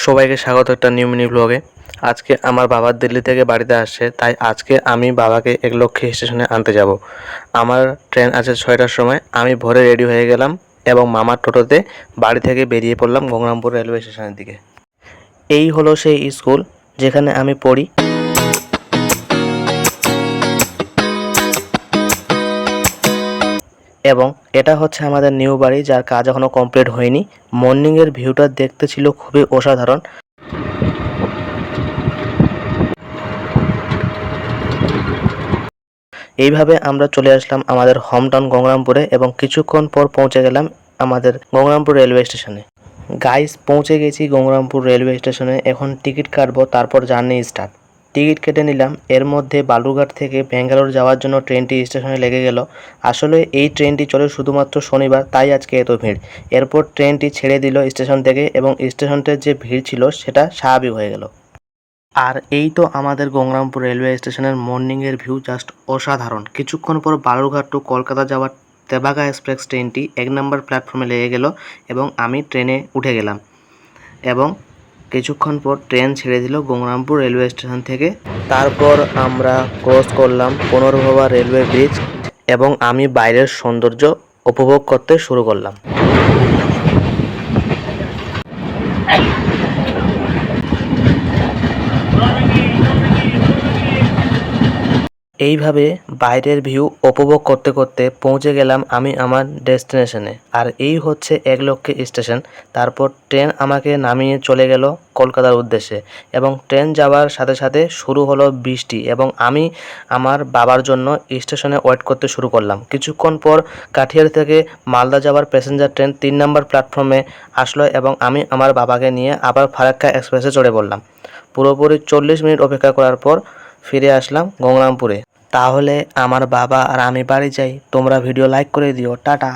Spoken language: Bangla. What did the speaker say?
সবাইকে স্বাগত একটা নিউ মিনি ব্লগে। আজকে আমার বাবা দিল্লি থেকে বাড়িতে আসছে, তাই আজকে আমি বাবাকে একলক্ষী স্টেশনে আনতে যাব। আমার ট্রেন আছে 6টার সময়। আমি ভোরে রেডি হয়ে গেলাম এবং মামার টোটোতে বাড়ি থেকে বেরিয়ে পড়লাম গঙ্গারামপুর রেলওয়ে স্টেশনের দিকে। এই হলো সেই স্কুল যেখানে আমি পড়ি। এবং এটা হচ্ছে আমাদের নিউ বাড়ি, যার কাজ এখনো কমপ্লিট হয়নি। মর্নিংয়ের ভিউটা দেখতে ছিল খুবই অসাধারণ। এইভাবে আমরা চলে আসলাম আমাদের হোম টাউন গঙ্গারামপুরে এবং কিছুক্ষণ পর পৌঁছে গেলাম আমাদের গঙ্গারামপুর রেলওয়ে স্টেশনে। গাইস, পৌঁছে গেছি গঙ্গারামপুর রেলওয়ে স্টেশনে। এখন টিকিট কাটবো, তারপর জার্নি স্টার্ট। টিকিট কেটে নিলাম। এর মধ্যে বালুরঘাট থেকে ব্যাঙ্গালোর যাওয়ার জন্য ট্রেনটি স্টেশনে লেগে গেল। আসলে এই ট্রেনটি চলে শুধুমাত্র শনিবার, তাই আজকে এত ভিড়। এরপর ট্রেনটি ছেড়ে দিল স্টেশন থেকে এবং স্টেশনটার যে ভিড় ছিল সেটা স্বাভাবিক হয়ে গেল। আর এই তো আমাদের গঙ্গারামপুর রেলওয়ে স্টেশনের মর্নিংয়ের ভিউ, জাস্ট অসাধারণ। কিছুক্ষণ পর বালুরঘাট টু কলকাতা যাওয়ার তেভাগা এক্সপ্রেস ট্রেনটি 1 নম্বর প্ল্যাটফর্মে লেগে গেল এবং আমি ট্রেনে উঠে গেলাম। এবং কিছুক্ষণ পর ট্রেন ছেড়ে দিল গঙ্গারামপুর রেলওয়ে স্টেশন থেকে। তারপর আমরা ক্রস করলাম পুনর্ভবা রেলওয়ে ব্রিজ এবং আমি বাইরের সৌন্দর্য উপভোগ করতে শুরু করলাম। এইভাবে বাইরের ভিউ উপভোগ করতে করতে পৌঁছে গেলাম আমি আমার ডেস্টিনেশনে। আর এই হচ্ছে একলক্ষী স্টেশন। তারপর ট্রেন আমাকে নামিয়ে চলে গেল কলকাতার উদ্দেশ্যে এবং ট্রেন যাওয়ার সাথে সাথে শুরু হলো বৃষ্টি এবং আমি আমার বাবার জন্য স্টেশনে ওয়েট করতে শুরু করলাম। কিছুক্ষণ পর কাঠিয়ার থেকে মালদা যাওয়ার প্যাসেঞ্জার ট্রেন 3 নম্বর প্ল্যাটফর্মে আসলো এবং আমি আমার বাবাকে নিয়ে আবার ফারাক্কা এক্সপ্রেসে চড়ে পড়লাম। পুরোপুরি 40 মিনিট অপেক্ষা করার পর ফিরে আসলাম গঙ্গারামপুরে। তাহলে আমার বাবা আর আমি বাড়ি যাই। তোমরা ভিডিও লাইক করে দিও। টাটা।